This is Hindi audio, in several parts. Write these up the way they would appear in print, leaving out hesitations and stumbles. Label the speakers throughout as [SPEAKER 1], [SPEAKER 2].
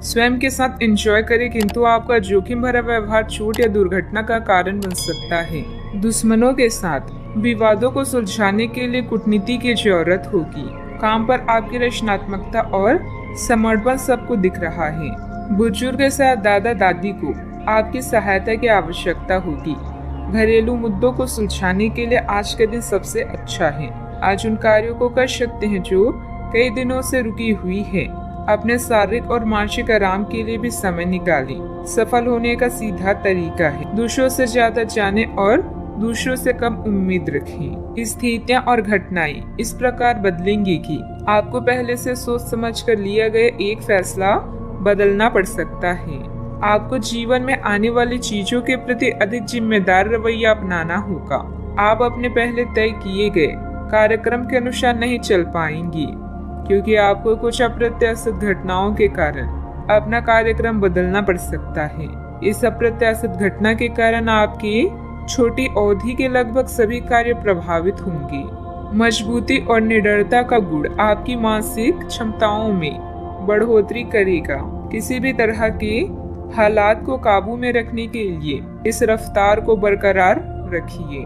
[SPEAKER 1] स्वयं के साथ एंजॉय करें, किंतु आपका जोखिम भरा व्यवहार चोट या दुर्घटना का कारण बन सकता है। दुश्मनों के साथ विवादों को सुलझाने के लिए कूटनीति की जरूरत होगी। काम पर आपकी रचनात्मकता और समर्पण सबको दिख रहा है। बुजुर्ग के साथ दादा दादी को आपकी सहायता की आवश्यकता होगी। घरेलू मुद्दों को सुलझाने के लिए आज का दिन सबसे अच्छा है। आज उन कार्यों को कर सकते हैं जो कई दिनों से रुकी हुई है। अपने शारीरिक और मानसिक आराम के लिए भी समय निकालें। सफल होने का सीधा तरीका है दूसरों से ज्यादा जाने और दूसरों से कम उम्मीद रखें। स्थितियां और घटनाएं इस प्रकार बदलेंगी कि आपको पहले से सोच समझ कर लिया गया एक फैसला बदलना पड़ सकता है। आपको जीवन में आने वाली चीजों के प्रति अधिक जिम्मेदार रवैया अपनाना होगा। आप अपने पहले तय किए गए कार्यक्रम के अनुसार नहीं चल पाएंगी, क्योंकि आपको कुछ अप्रत्याशित घटनाओं के कारण अपना कार्यक्रम बदलना पड़ सकता है। इस अप्रत्याशित घटना के कारण आपकी छोटी अवधि के लगभग सभी कार्य प्रभावित होंगे। मजबूती और निडरता का गुण आपकी मानसिक क्षमताओं में बढ़ोतरी करेगा। किसी भी तरह के हालात को काबू में रखने के लिए इस रफ्तार को बरकरार रखिए।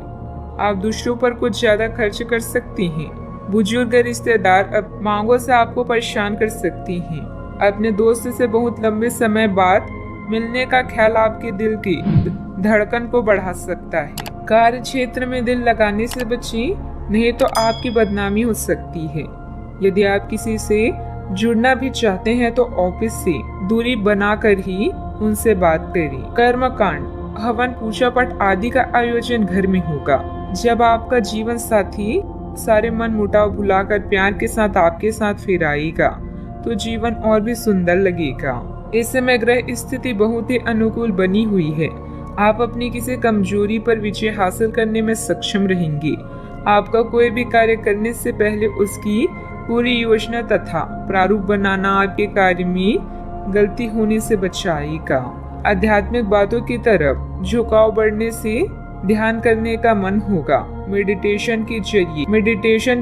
[SPEAKER 1] आप दूसरों पर कुछ ज्यादा खर्च कर सकती हैं। बुजुर्ग रिश्तेदार अब मांगों से आपको परेशान कर सकती हैं। अपने दोस्त से बहुत लंबे समय बाद मिलने का ख्याल आपके दिल की धड़कन को बढ़ा सकता है। कार्य क्षेत्र में दिल लगाने से बचिए, नहीं तो आपकी बदनामी हो सकती है। यदि आप किसी से जुड़ना भी चाहते हैं तो ऑफिस से दूरी बनाकर ही उनसे बात करें। कर्मकांड, हवन, पूजा पाठ आदि का आयोजन घर में होगा। जब आपका जीवन साथी सारे मन मुटाव भुलाकर प्यार के साथ आपके साथ फिर आएगा तो जीवन और भी सुंदर लगेगा। इस समय ग्रह स्थिति बहुत ही अनुकूल बनी हुई है। आप अपनी किसी कमजोरी पर विजय हासिल करने में सक्षम रहेंगे। आपका कोई भी कार्य करने से पहले उसकी पूरी योजना तथा प्रारूप बनाना आपके कार्य में गलती होने से बचाएगा। आध्यात्मिक बातों की तरफ झुकाव बढ़ने से ध्यान करने का मन होगा। मेडिटेशन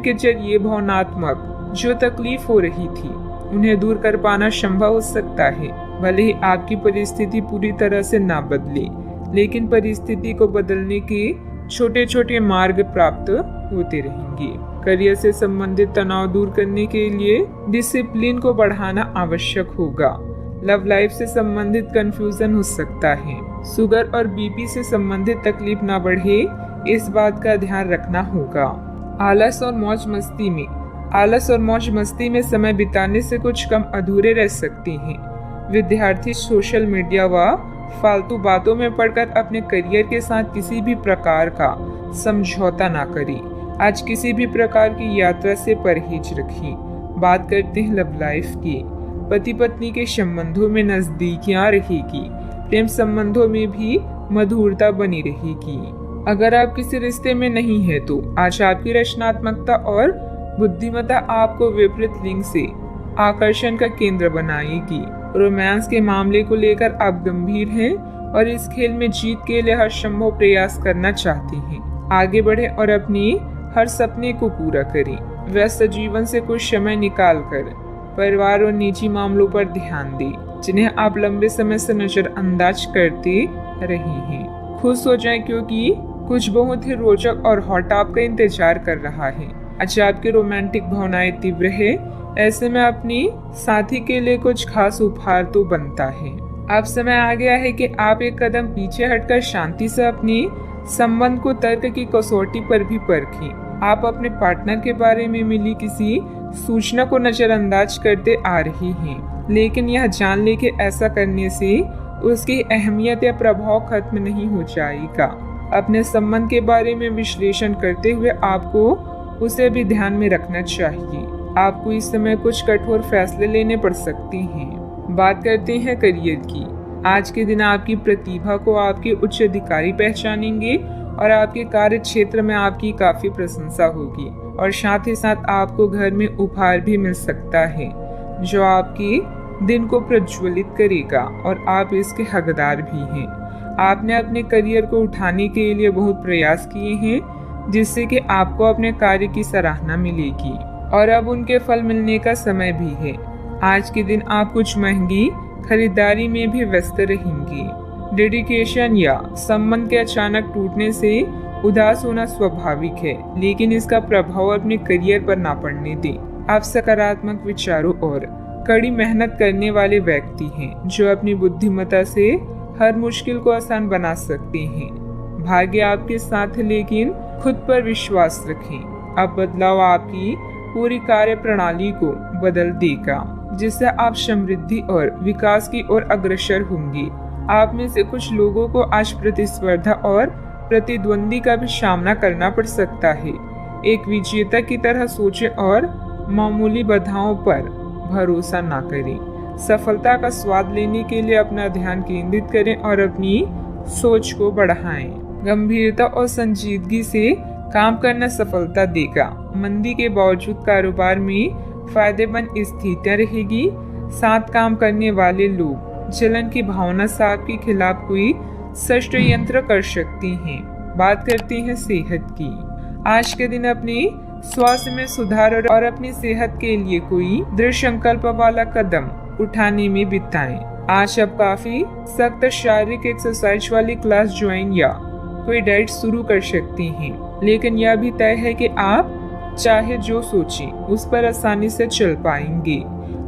[SPEAKER 1] के जरिए भावनात्मक जो तकलीफ हो रही थी उन्हें दूर कर पाना संभव हो सकता है। भले ही आपकी परिस्थिति पूरी तरह से ना बदले, लेकिन परिस्थिति को बदलने के छोटे छोटे मार्ग प्राप्त होते रहेंगे। करियर से संबंधित तनाव दूर करने के लिए डिसिप्लिन को बढ़ाना आवश्यक होगा। लव लाइफ से संबंधित कंफ्यूजन हो सकता है। शुगर और बीपी से संबंधित तकलीफ ना बढ़े, इस बात का ध्यान रखना होगा। आलस और मौज मस्ती में समय बिताने से कुछ कम अधूरे रह सकते हैं। विद्यार्थी सोशल मीडिया व फालतू बातों में पड़कर अपने करियर के साथ किसी भी प्रकार का समझौता ना करें। आज किसी भी प्रकार की यात्रा से परहेज रखें। बात करते हैं लव लाइफ की। पति पत्नी के संबंधों में नजदीकियां रहेगी। प्रेम संबंधों में भी मधुरता बनी रहेगी। अगर आप किसी रिश्ते में नहीं है तो आज आपकी रचनात्मकता और बुद्धिमत्ता आपको विपरीत लिंग से आकर्षण का केंद्र बनाएगी। रोमांस के मामले को लेकर आप गंभीर हैं और इस खेल में जीत के लिए हर संभव प्रयास करना चाहते हैं। आगे बढ़े और अपने हर सपने को पूरा करें। व्यस्त जीवन से कुछ समय निकालकर परिवार और निजी मामलों पर ध्यान दें, जिन्हें आप लंबे समय से नजरअंदाज करते रहे हैं। खुश हो जाएं, क्योंकि कुछ बहुत ही रोचक और हॉट आपका इंतजार कर रहा है। आज आपकी रोमांटिक भावनाएं तीव्र है। ऐसे में अपनी साथी के लिए कुछ खास उपहार तो बनता है। अब समय आ गया है कि आप एक कदम पीछे हटकर शांति से अपने संबंध को तर्क की कसौटी पर भी परखें। आप अपने पार्टनर के बारे में मिली किसी सूचना को नजरअंदाज करते आ रही हैं, लेकिन यह जान ले कि ऐसा करने से उसकी अहमियत या प्रभाव खत्म नहीं हो जाएगा। अपने संबंध के बारे में विश्लेषण करते हुए आपको उसे भी ध्यान में रखना चाहिए। आपको इस समय कुछ कठोर फैसले लेने पड़ सकते हैं। बात करते हैं करियर की। आज के दिन आपकी प्रतिभा को आपके उच्च अधिकारी पहचानेंगे और आपके कार्य क्षेत्र में आपकी काफी प्रशंसा होगी और साथ ही साथ आपको घर में उपहार भी मिल सकता है जो आपके दिन को प्रज्वलित करेगा और आप इसके हकदार भी हैं। आपने अपने करियर को उठाने के लिए बहुत प्रयास किए हैं, जिससे कि आपको अपने कार्य की सराहना मिलेगी और अब उनके फल मिलने का समय भी है। आज के दिन आप कुछ महंगी खरीदारी में भी व्यस्त रहेंगी। डेडिकेशन या संबंध के अचानक टूटने से उदास होना स्वाभाविक है, लेकिन इसका प्रभाव अपने करियर पर ना पड़ने दें। आप सकारात्मक विचारों और कड़ी मेहनत करने वाले व्यक्ति हैं, जो अपनी बुद्धिमत्ता से हर मुश्किल को आसान बना सकते हैं। भाग्य आपके साथ है, लेकिन खुद पर विश्वास रखें। अब बदलाव आपकी पूरी कार्य प्रणाली को बदल देगा, जिससे आप समृद्धि और विकास की ओर अग्रसर होंगे। आप में से कुछ लोगों को आज प्रतिस्पर्धा और प्रतिद्वंदी का भी सामना करना पड़ सकता है। एक विजेता की तरह सोचें और मामूली बाधाओं पर भरोसा ना करें। सफलता का स्वाद लेने के लिए अपना ध्यान केंद्रित करें और अपनी सोच को बढ़ाएं। गंभीरता और संजीदगी से काम करना सफलता देगा। मंदी के बावजूद कारोबार में फायदेमंद स्थितियां रहेगी। साथ काम करने वाले लोग जलन की भावना से आपके खिलाफ कोई षड्यंत्र कर सकते हैं। बात करते हैं सेहत की। आज के दिन अपने स्वास्थ्य में सुधार और अपनी सेहत के लिए कोई दृढ़ संकल्प वाला कदम उठाने में बिताएं। आज आप काफी सख्त शारीरिक एक्सरसाइज वाली क्लास ज्वाइन या कोई डाइट शुरू कर सकते हैं, लेकिन यह भी तय है कि आप चाहे जो सोचें उस पर आसानी से चल पाएंगे।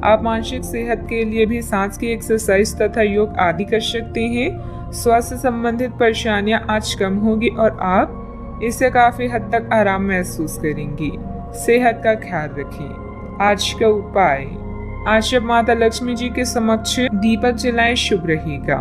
[SPEAKER 1] आप मानसिक सेहत के लिए भी सांस की एक्सरसाइज तथा योग आदि कर सकते हैं। स्वास्थ्य संबंधित परेशानियां आज कम होगी और आप इससे काफी हद तक आराम महसूस करेंगे। सेहत का ख्याल रखें। आज का उपाय, आज जब माता लक्ष्मी जी के समक्ष दीपक जलाएं शुभ रहेगा।